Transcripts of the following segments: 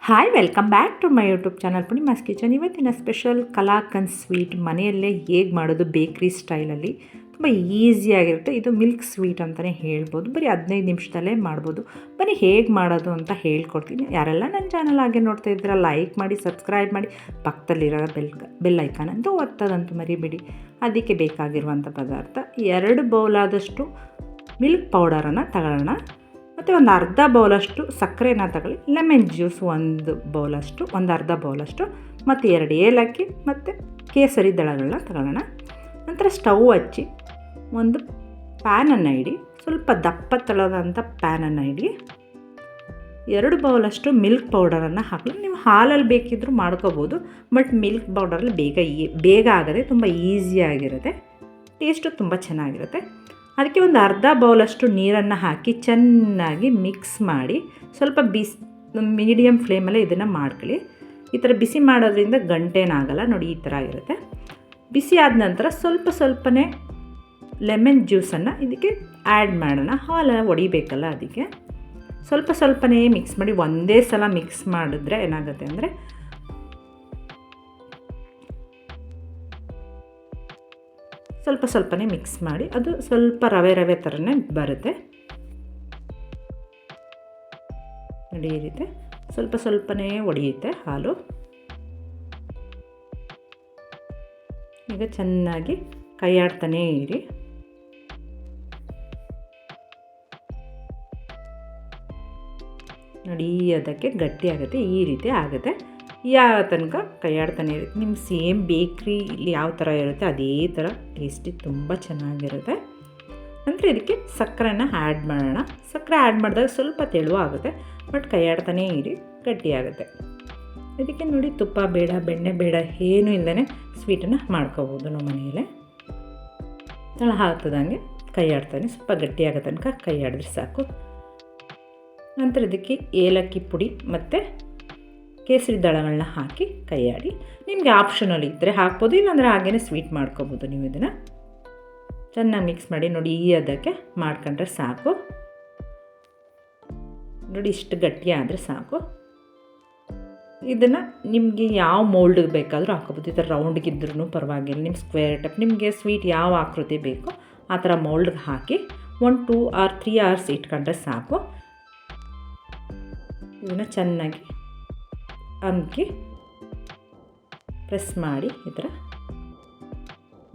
Hi welcome back to my YouTube channel Poornima's kitchen. ಇವತ್ತಿನ special kalakand sweet ಮನೆಯಲ್ಲೇ ಹೇಗೆ ಮಾಡೋದು ಬೇಕ್ರಿ ಸ್ಟೈಲಲ್ಲಿ ತುಂಬ ಈಸಿಯಾಗಿರುತ್ತೆ. ಇದು ಮಿಲ್ಕ್ ಸ್ವೀಟ್ ಅಂತಲೇ ಹೇಳ್ಬೋದು. ಬರೀ 15 ನಿಮಿಷದಲ್ಲೇ ಮಾಡ್ಬೋದು. ಬನ್ನಿ ಹೇಗೆ ಮಾಡೋದು ಅಂತ ಹೇಳ್ಕೊಡ್ತೀನಿ. ಯಾರೆಲ್ಲ ನನ್ನ ಚಾನಲ್ ಹಾಗೆ ನೋಡ್ತಾ ಇದ್ದೀರಾ ಲೈಕ್ ಮಾಡಿ, ಸಬ್ಸ್ಕ್ರೈಬ್ ಮಾಡಿ, ಪಕ್ಕದಲ್ಲಿರೋ ಬೆಲ್ ಐಕಾನ್ ಅಂತ ಒತ್ತೋದಂತೂ ಮರಿಬೇಡಿ. ಅದಕ್ಕೆ ಬೇಕಾಗಿರುವಂಥ ಪದಾರ್ಥ 2 ಬೌಲಾದಷ್ಟು ಮಿಲ್ಕ್ ಪೌಡರನ್ನು ತಗೊಳ್ಳೋಣ. ಮತ್ತು ಒಂದು ಅರ್ಧ ಬೌಲಷ್ಟು ಸಕ್ಕರೆನ ತಗೊಳ್ಳಿ. ಲೆಮನ್ ಜ್ಯೂಸ್ ಒಂದು ಅರ್ಧ ಬೌಲಷ್ಟು, ಮತ್ತು 2 ಏಲಕ್ಕಿ ಮತ್ತು ಕೇಸರಿ ದಳಗಳನ್ನ ತಗೊಳ್ಳೋಣ. ನಂತರ ಸ್ಟವ್ ಹಚ್ಚಿ ಒಂದು ಪ್ಯಾನನ್ನು ಇಡಿ. ಸ್ವಲ್ಪ ದಪ್ಪ ತಳದಂಥ ಪ್ಯಾನನ್ನು ಇಡಿ. 2 ಬೌಲಷ್ಟು ಮಿಲ್ಕ್ ಪೌಡರನ್ನು ಹಾಕಿ. ನೀವು ಹಾಲಲ್ಲಿ ಬೇಕಿದ್ದರೂ ಮಾಡ್ಕೋಬೋದು, ಬಟ್ ಮಿಲ್ಕ್ ಪೌಡರಲ್ಲಿ ಬೇಗ ಆಗೋದೆ, ತುಂಬ ಈಸಿಯಾಗಿರುತ್ತೆ, ಟೇಸ್ಟು ತುಂಬ ಚೆನ್ನಾಗಿರುತ್ತೆ. ಅದಕ್ಕೆ ಒಂದು ಅರ್ಧ ಬೌಲಷ್ಟು ನೀರನ್ನು ಹಾಕಿ ಚೆನ್ನಾಗಿ ಮಿಕ್ಸ್ ಮಾಡಿ ಸ್ವಲ್ಪ ಮೀಡಿಯಮ್ ಫ್ಲೇಮಲ್ಲೇ ಇದನ್ನು ಮಾಡ್ಕೊಳ್ಳಿ. ಈ ಥರ ಬಿಸಿ ಮಾಡೋದ್ರಿಂದ ಗಂಟೇನಾಗಲ್ಲ ನೋಡಿ, ಈ ಥರ ಇರುತ್ತೆ. ಬಿಸಿ ಆದ ನಂತರ ಸ್ವಲ್ಪನೇ ಲೆಮನ್ ಜ್ಯೂಸನ್ನು ಇದಕ್ಕೆ ಆ್ಯಡ್ ಮಾಡೋಣ. ಹಾಲು ಹೊಡಿಬೇಕಲ್ಲ, ಅದಕ್ಕೆ ಸ್ವಲ್ಪನೇ ಮಿಕ್ಸ್ ಮಾಡಿ. ಒಂದೇ ಸಲ ಮಿಕ್ಸ್ ಮಾಡಿದ್ರೆ ಏನಾಗುತ್ತೆ ಅಂದರೆ ಸ್ವಲ್ಪನೇ ಮಿಕ್ಸ್ ಮಾಡಿ, ಅದು ಸ್ವಲ್ಪ ರವೆ ಥರನೇ ಬರುತ್ತೆ ನೋಡಿ. ಈ ರೀತಿ ಸ್ವಲ್ಪನೇ ಒಡೆಯುತ್ತೆ ಹಾಲು. ಈಗ ಚೆನ್ನಾಗಿ ಕೈ ಆಡ್ತಾನೇ ಇರಿ. ನೋಡಿ, ಅದಕ್ಕೆ ಗಟ್ಟಿ ಆಗುತ್ತೆ, ಈ ರೀತಿ ಆಗುತ್ತೆ. ಯಾವ ತನಕ ಕೈ ಆಡ್ತಾನೆ ಇರುತ್ತೆ. ನಿಮ್ಮ ಸೇಮ್ ಬೇಕ್ರಿ ಇಲ್ಲಿ ಯಾವ ಥರ ಇರುತ್ತೆ ಅದೇ ಥರ ಟೇಸ್ಟಿ ತುಂಬ ಚೆನ್ನಾಗಿರುತ್ತೆ. ನಂತರ ಇದಕ್ಕೆ ಸಕ್ಕರೆನ ಆ್ಯಡ್ ಮಾಡೋಣ. ಸಕ್ಕರೆ ಆ್ಯಡ್ ಮಾಡಿದಾಗ ಸ್ವಲ್ಪ ತೆಳುವಾಗುತ್ತೆ, ಬಟ್ ಕೈ ಆಡ್ತಾನೇ ಇರಿ, ಗಟ್ಟಿಯಾಗುತ್ತೆ. ಇದಕ್ಕೆ ನೋಡಿ, ತುಪ್ಪ ಬೇಡ, ಬೆಣ್ಣೆ ಬೇಡ, ಏನೂ ಇಲ್ಲದೇ ಸ್ವೀಟನ್ನು ಮಾಡ್ಕೋಬೋದು ನಾವು ಮನೆಯಲ್ಲೇ. ತಳ ಹಾಕ್ತದಂಗೆ ಕೈ ಆಡ್ತಾನೆ, ಸ್ವಲ್ಪ ಗಟ್ಟಿಯಾಗೋ ತನಕ ಕೈ ಆಡಿದ್ರೆ ಸಾಕು. ನಂತರ ಇದಕ್ಕೆ ಏಲಕ್ಕಿ ಪುಡಿ ಮತ್ತು ಕೇಸರಿ ದಳಗಳನ್ನ ಹಾಕಿ ಕೈ ಆಡಿ. ನಿಮಗೆ ಆಪ್ಷನಲ್ ಇದ್ದರೆ ಹಾಕ್ಬೋದು, ಇಲ್ಲಾಂದರೆ ಹಾಗೇ ಸ್ವೀಟ್ ಮಾಡ್ಕೋಬೋದು. ನೀವು ಇದನ್ನು ಚೆನ್ನಾಗಿ ಮಿಕ್ಸ್ ಮಾಡಿ ನೋಡಿ. ಅದಕ್ಕೆ ಮಾಡ್ಕೊಂಡ್ರೆ ಸಾಕು ನೋಡಿ, ಇಷ್ಟು ಗಟ್ಟಿ ಆದರೆ ಸಾಕು. ಇದನ್ನು ನಿಮಗೆ ಯಾವ ಮೋಲ್ಡ್ಗೆ ಬೇಕಾದರೂ ಹಾಕೋಬೋದು. ಈ ಥರ ರೌಂಡ್ಗಿದ್ರೂ ಪರವಾಗಿಲ್ಲ, ನಿಮ್ಮ ಸ್ಕ್ವೇರ್ ಟೈಪ್, ನಿಮಗೆ ಸ್ವೀಟ್ ಯಾವ ಆಕೃತಿ ಬೇಕೋ ಆ ಥರ ಮೋಲ್ಡ್ಗೆ ಹಾಕಿ 1, 2 or 3 hours ಇಟ್ಕೊಂಡ್ರೆ ಸಾಕು. ಇದನ್ನು ಚೆನ್ನಾಗಿ ಅಮ್ಕಿ ಪ್ರೆಸ್ ಮಾಡಿ ಈ ಥರ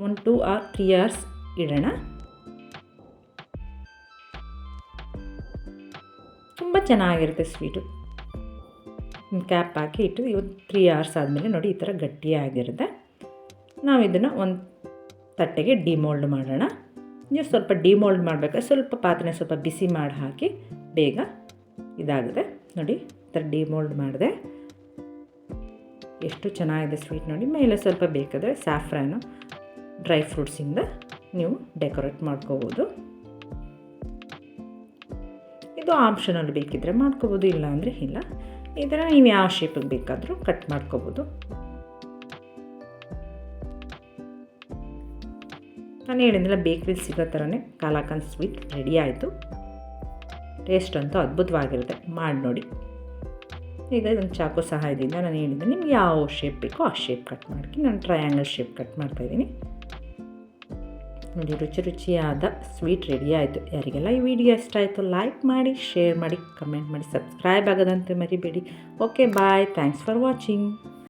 1, 2 or 3 hours ಇಡೋಣ. ತುಂಬ ಚೆನ್ನಾಗಿರುತ್ತೆ ಸ್ವೀಟು. ಕ್ಯಾಪ್ ಹಾಕಿ ಇಟ್ಟು ಇವತ್ತು 3 hours ಆದಮೇಲೆ ನೋಡಿ, ಈ ಥರ ಗಟ್ಟಿಯಾಗಿರುತ್ತೆ. ನಾವು ಇದನ್ನು ಒಂದು ತಟ್ಟೆಗೆ ಡಿಮೋಲ್ಡ್ ಮಾಡೋಣ. ನೀವು ಸ್ವಲ್ಪ ಡಿಮೋಲ್ಡ್ ಮಾಡಬೇಕಾದ್ರೆ ಸ್ವಲ್ಪ ಪಾತ್ರೆ ಸ್ವಲ್ಪ ಬಿಸಿ ಮಾಡಿ ಹಾಕಿ, ಬೇಗ ಇದಾಗುತ್ತೆ ನೋಡಿ. ಈ ಥರ ಡಿಮೋಲ್ಡ್ ಮಾಡಿದೆ, ಎಷ್ಟು ಚೆನ್ನಾಗಿದೆ ಸ್ವೀಟ್ ನೋಡಿ. ಮೇಲೆ ಸ್ವಲ್ಪ ಬೇಕಾದರೆ ಸ್ಯಾಫ್ರಾನು, ಡ್ರೈ ಫ್ರೂಟ್ಸಿಂದ ನೀವು ಡೆಕೋರೇಟ್ ಮಾಡ್ಕೋಬೋದು. ಇದು ಆಪ್ಷನಲ್, ಬೇಕಿದ್ದರೆ ಮಾಡ್ಕೋಬೋದು, ಇಲ್ಲ ಅಂದರೆ ಇಲ್ಲ. ಇದನ್ನು ನೀವು ಯಾವ ಶೇಪಿಗೆ ಬೇಕಾದರೂ ಕಟ್ ಮಾಡ್ಕೋಬೋದು. ನಾನು ಹೇಳಿದ್ನಲ್ಲ, ಬೇಕ್ರಿಲಿ ಸಿಗೋ ಥರನೇ ಕಲಾಕಂದ್ ಸ್ವೀಟ್ ರೆಡಿ ಆಯಿತು. ಟೇಸ್ಟ್ ಅಂತೂ ಅದ್ಭುತವಾಗಿರುತ್ತೆ, ಮಾಡಿ ನೋಡಿ. ಈಗ ಒಂದು ಚಾಕು ಸಹಾಯದಿಂದ ನಾನು ಹೇಳಿದ್ದೆ, ನಿಮ್ಗೆ ಯಾವ ಶೇಪ್ ಬೇಕೋ ಆ ಶೇಪ್ ಕಟ್ ಮಾಡಿ. ನಾನು ಟ್ರಯಾಂಗಲ್ ಶೇಪ್ ಕಟ್ ಮಾಡ್ತಾಯಿದ್ದೀನಿ ನೋಡಿ. ರುಚಿಯಾದ ಸ್ವೀಟ್ ರೆಡಿ ಆಯಿತು. ಯಾರಿಗೆಲ್ಲ ಈ ವಿಡಿಯೋ ಇಷ್ಟ ಆಯಿತು ಲೈಕ್ ಮಾಡಿ, ಶೇರ್ ಮಾಡಿ, ಕಮೆಂಟ್ ಮಾಡಿ, ಸಬ್ಸ್ಕ್ರೈಬ್ ಆಗೋದಂತೆ ಮರಿಬೇಡಿ. Okay, bye, thanks for watching.